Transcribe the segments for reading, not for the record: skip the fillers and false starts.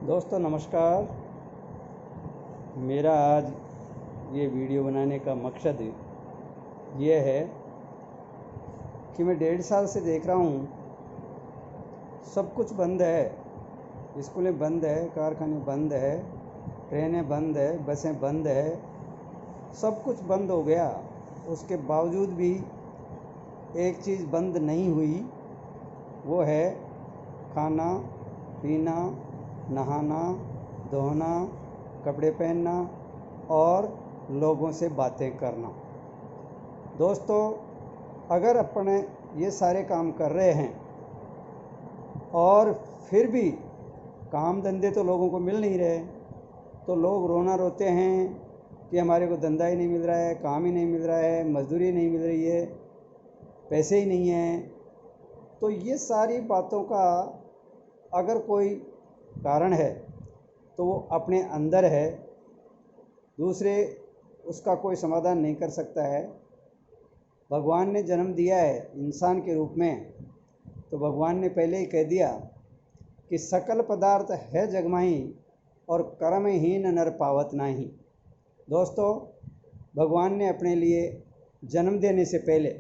दोस्तों नमस्कार। मेरा आज ये वीडियो बनाने का मकसद ये है कि मैं 1.5 साल से देख रहा हूँ सब कुछ बंद है। स्कूलें बंद है, कारखाने बंद है, ट्रेनें बंद है, बसें बंद है, सब कुछ बंद हो गया। उसके बावजूद भी एक चीज़ बंद नहीं हुई, वो है खाना पीना, नहाना धोना, कपड़े पहनना और लोगों से बातें करना। दोस्तों, अगर अपने ये सारे काम कर रहे हैं और फिर भी काम धंधे तो लोगों को मिल नहीं रहे, तो लोग रोना रोते हैं कि हमारे को धंधा ही नहीं मिल रहा है, काम ही नहीं मिल रहा है, मजदूरी नहीं मिल रही है, पैसे ही नहीं हैं। तो ये सारी बातों का अगर कोई कारण है तो वो अपने अंदर है, दूसरे उसका कोई समाधान नहीं कर सकता है। भगवान ने जन्म दिया है इंसान के रूप में, तो भगवान ने पहले ही कह दिया कि सकल पदार्थ है जगमाही और कर्महीन नर पावत नाही। दोस्तों, भगवान ने अपने लिए जन्म देने से पहले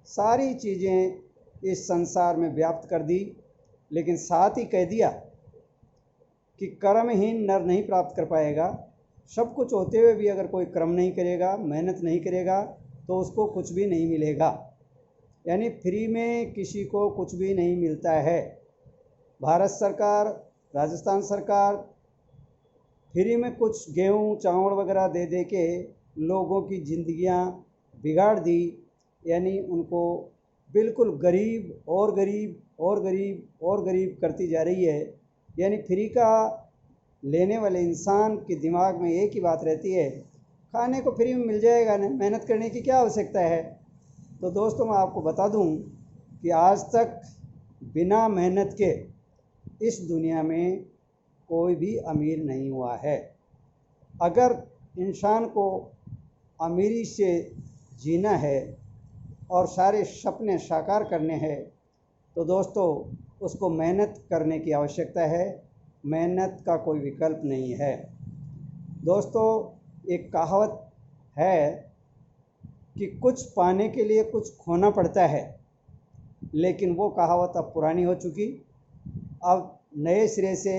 सारी चीज़ें इस संसार में व्याप्त कर दी, लेकिन साथ ही कह दिया कि कर्महीन नर नहीं प्राप्त कर पाएगा। सब कुछ होते हुए भी अगर कोई कर्म नहीं करेगा, मेहनत नहीं करेगा, तो उसको कुछ भी नहीं मिलेगा। यानी फ्री में किसी को कुछ भी नहीं मिलता है। भारत सरकार, राजस्थान सरकार फ्री में कुछ गेहूँ चावल वगैरह दे दे के लोगों की ज़िंदगियाँ बिगाड़ दी। यानी उनको बिल्कुल गरीब और गरीब और गरीब और गरीब करती जा रही है। यानी फ्री का लेने वाले इंसान के दिमाग में एक ही बात रहती है, खाने को फ्री में मिल जाएगा ना, मेहनत करने की क्या आवश्यकता है। तो दोस्तों, मैं आपको बता दूं कि आज तक बिना मेहनत के इस दुनिया में कोई भी अमीर नहीं हुआ है। अगर इंसान को अमीरी से जीना है और सारे सपने साकार करने हैं, तो दोस्तों उसको मेहनत करने की आवश्यकता है। मेहनत का कोई विकल्प नहीं है। दोस्तों, एक कहावत है कि कुछ पाने के लिए कुछ खोना पड़ता है, लेकिन वो कहावत अब पुरानी हो चुकी। अब नए सिरे से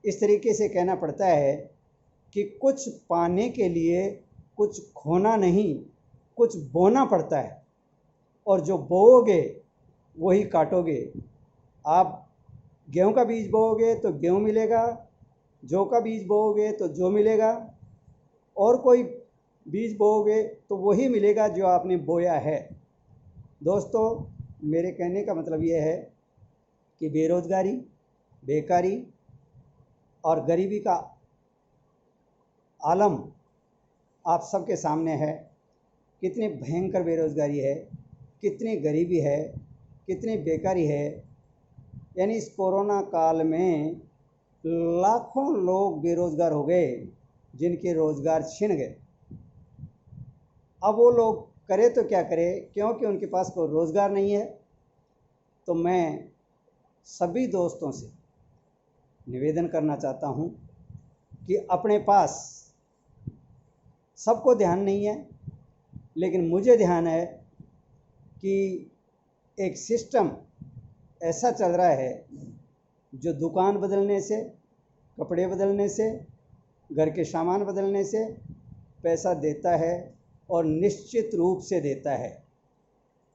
इस तरीके से कहना पड़ता है कि कुछ पाने के लिए कुछ खोना नहीं, कुछ बोना पड़ता है, और जो बोओगे वही काटोगे। आप गेहूं का बीज बोओगे तो गेहूं मिलेगा, जौ का बीज बोओगे तो जौ मिलेगा, और कोई बीज बोओगे तो वही मिलेगा जो आपने बोया है। दोस्तों, मेरे कहने का मतलब ये है कि बेरोज़गारी, बेकारी और गरीबी का आलम आप सबके सामने है। कितनी भयंकर बेरोज़गारी है, कितनी गरीबी है, कितनी बेकारी है। यानी इस कोरोना काल में लाखों लोग बेरोज़गार हो गए, जिनके रोज़गार छिन गए। अब वो लोग करे तो क्या करे, क्योंकि उनके पास कोई रोज़गार नहीं है। तो मैं सभी दोस्तों से निवेदन करना चाहता हूँ कि अपने पास सबको ध्यान नहीं है, लेकिन मुझे ध्यान है कि एक सिस्टम ऐसा चल रहा है जो दुकान बदलने से, कपड़े बदलने से, घर के सामान बदलने से पैसा देता है, और निश्चित रूप से देता है।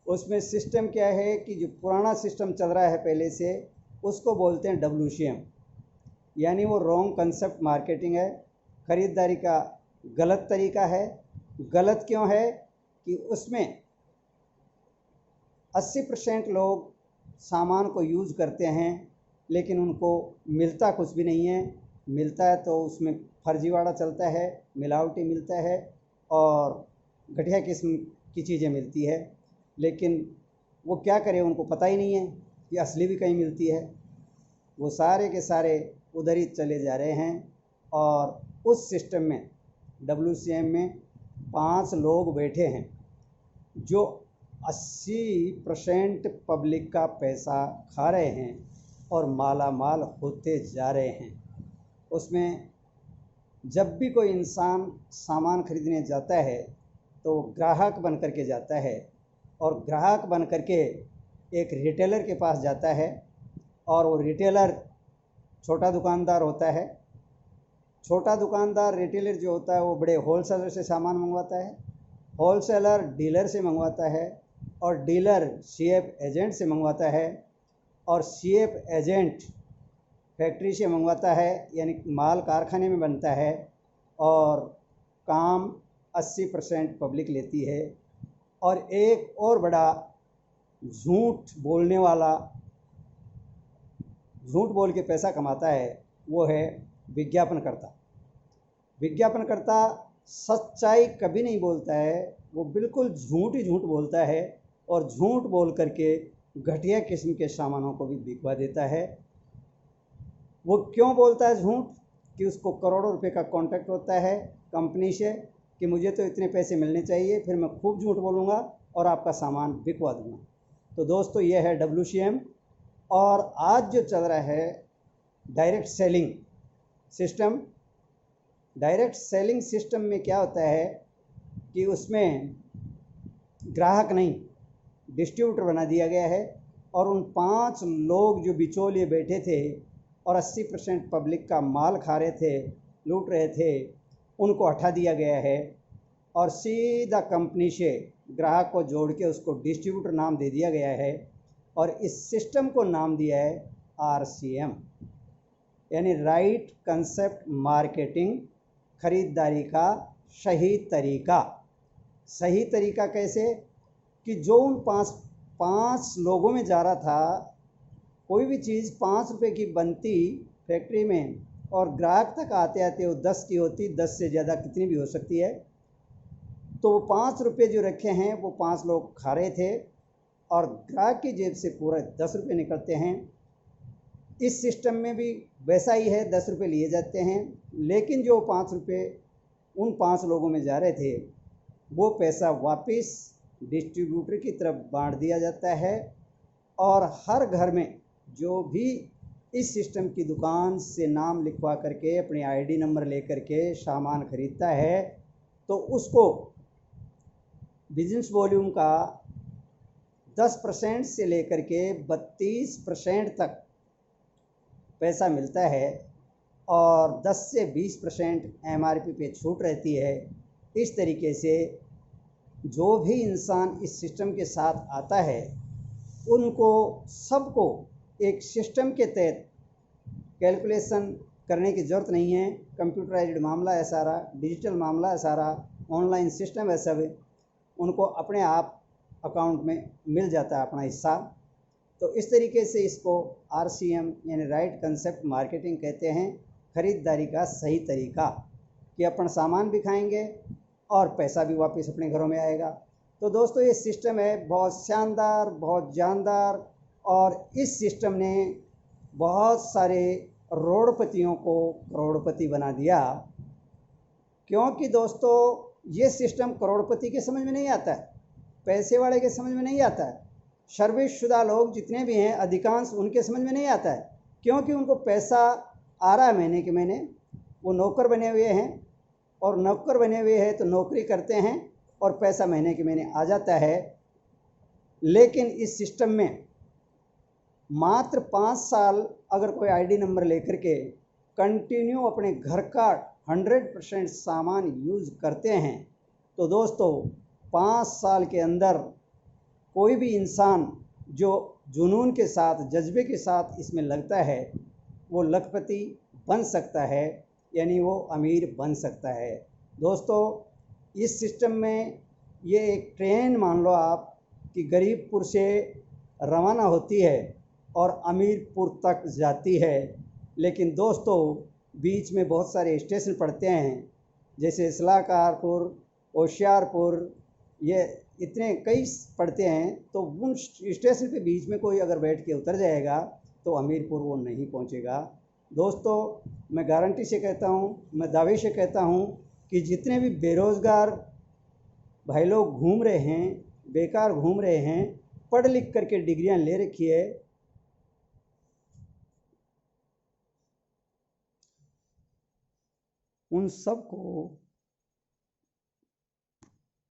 उसमें सिस्टम क्या है कि जो पुराना सिस्टम चल रहा है पहले से, उसको बोलते हैं WCM। यानी वो रॉन्ग कंसेप्ट मार्केटिंग है, ख़रीदारी का गलत तरीका है। गलत क्यों है कि उसमें 80% लोग सामान को यूज़ करते हैं, लेकिन उनको मिलता कुछ भी नहीं है। मिलता है तो उसमें फर्जीवाड़ा चलता है, मिलावटी मिलता है और घटिया किस्म की चीज़ें मिलती है। लेकिन वो क्या करें, उनको पता ही नहीं है कि असली भी कहीं मिलती है। वो सारे के सारे उधर ही चले जा रहे हैं। और उस सिस्टम में, WCM में 5 लोग बैठे हैं जो 80% पब्लिक का पैसा खा रहे हैं और माला माल होते जा रहे हैं। उसमें जब भी कोई इंसान सामान खरीदने जाता है तो ग्राहक बन कर के जाता है, और ग्राहक बन कर के एक रिटेलर के पास जाता है, और वो रिटेलर छोटा दुकानदार होता है। छोटा दुकानदार रिटेलर जो होता है वो बड़े होलसेलर से सामान मंगवाता है, होलसेलर डीलर से मंगवाता है, और डीलर सीएफ एजेंट से मंगवाता है, और सीएफ एजेंट फैक्ट्री से मंगवाता है, यानी माल कारखाने में बनता है, और काम 80% पब्लिक लेती है। और एक और बड़ा झूठ बोलने वाला, झूठ बोल के पैसा कमाता है, वो है विज्ञापनकर्ता। विज्ञापनकर्ता सच्चाई कभी नहीं बोलता है, वो बिल्कुल झूठ ही झूठ बोलता है, और झूठ बोल करके घटिया किस्म के सामानों को भी बिकवा देता है। वो क्यों बोलता है झूठ? कि उसको करोड़ों रुपए का कॉन्ट्रैक्ट होता है कंपनी से कि मुझे तो इतने पैसे मिलने चाहिए, फिर मैं खूब झूठ बोलूँगा और आपका सामान बिकवा दूँगा। तो दोस्तों, ये है WCM। और आज जो चल रहा है direct selling system. Direct selling system में क्या होता है कि उसमें ग्राहक नहीं, डिस्ट्रीब्यूटर बना दिया गया है, और उन 5 लोग जो बिचौलिए बैठे थे और 80% पब्लिक का माल खा रहे थे, लूट रहे थे, उनको हटा दिया गया है, और सीधा कंपनी से ग्राहक को जोड़ के उसको डिस्ट्रीब्यूटर नाम दे दिया गया है। और इस सिस्टम को नाम दिया है RCM, यानी राइट कंसेप्ट मार्केटिंग, खरीदारी का सही तरीका। सही तरीका कैसे? कि जो उन पाँच लोगों में जा रहा था, कोई भी चीज़ 5 रुपये की बनती फैक्ट्री में, और ग्राहक तक आते आते वो 10 की होती, 10 से ज़्यादा कितनी भी हो सकती है। तो वो 5 रुपये जो रखे हैं वो 5 लोग खा रहे थे, और ग्राहक की जेब से पूरा 10 रुपये निकलते हैं। इस सिस्टम में भी वैसा ही है, 10 रुपये लिए जाते हैं, लेकिन जो 5 रुपये उन 5 लोगों में जा रहे थे, वो पैसा वापस डिस्ट्रीब्यूटर की तरफ बांट दिया जाता है। और हर घर में जो भी इस सिस्टम की दुकान से नाम लिखवा करके अपनी ID नंबर ले करके सामान खरीदता है, तो उसको बिजनेस वॉल्यूम का 10% से लेकर के 32% तक पैसा मिलता है, और 10 से 20% MRP पे छूट रहती है। इस तरीके से जो भी इंसान इस सिस्टम के साथ आता है, उनको सबको एक सिस्टम के तहत कैलकुलेशन करने की ज़रूरत नहीं है। कंप्यूटराइज्ड मामला है सारा, डिजिटल मामला है सारा, ऑनलाइन सिस्टम है सब, उनको अपने आप अकाउंट में मिल जाता है अपना हिस्सा। तो इस तरीके से इसको RCM यानी राइट कंसेप्ट मार्केटिंग कहते हैं, ख़रीदारी का सही तरीका, कि अपन सामान भी खाएंगे और पैसा भी वापस अपने घरों में आएगा। तो दोस्तों, ये सिस्टम है बहुत शानदार, बहुत जानदार, और इस सिस्टम ने बहुत सारे करोड़पतियों को करोड़पति बना दिया। क्योंकि दोस्तों, ये सिस्टम करोड़पति के समझ में नहीं आता है, पैसे वाले के समझ में नहीं आता है, सर्विसशुदा लोग जितने भी हैं अधिकांश उनके समझ में नहीं आता है। क्योंकि उनको पैसा आ रहा है महीने के महीने, वो नौकर बने हुए हैं, और नौकर बने हुए हैं तो नौकरी करते हैं और पैसा महीने के महीने आ जाता है। लेकिन इस सिस्टम में मात्र 5 साल अगर कोई ID नंबर लेकर के कंटिन्यू अपने घर का 100% सामान यूज़ करते हैं, तो दोस्तों 5 साल के अंदर कोई भी इंसान जो जुनून के साथ, जज्बे के साथ इसमें लगता है, वो लखपति बन सकता है, यानी वो अमीर बन सकता है। दोस्तों, इस सिस्टम में ये एक ट्रेन मान लो आप कि गरीबपुर से रवाना होती है और अमीरपुर तक जाती है। लेकिन दोस्तों, बीच में बहुत सारे स्टेशन पड़ते हैं, जैसे सलाहकारपुर, होशियारपुर, ये इतने कई पड़ते हैं। तो उन स्टेशन के बीच में कोई अगर बैठ के उतर जाएगा तो अमीरपुर वो नहीं पहुंचेगा। दोस्तों, मैं गारंटी से कहता हूँ, मैं दावे से कहता हूँ कि जितने भी बेरोज़गार भाई लोग घूम रहे हैं, बेकार घूम रहे हैं, पढ़ लिख करके डिग्रियां ले रखी है, उन सब को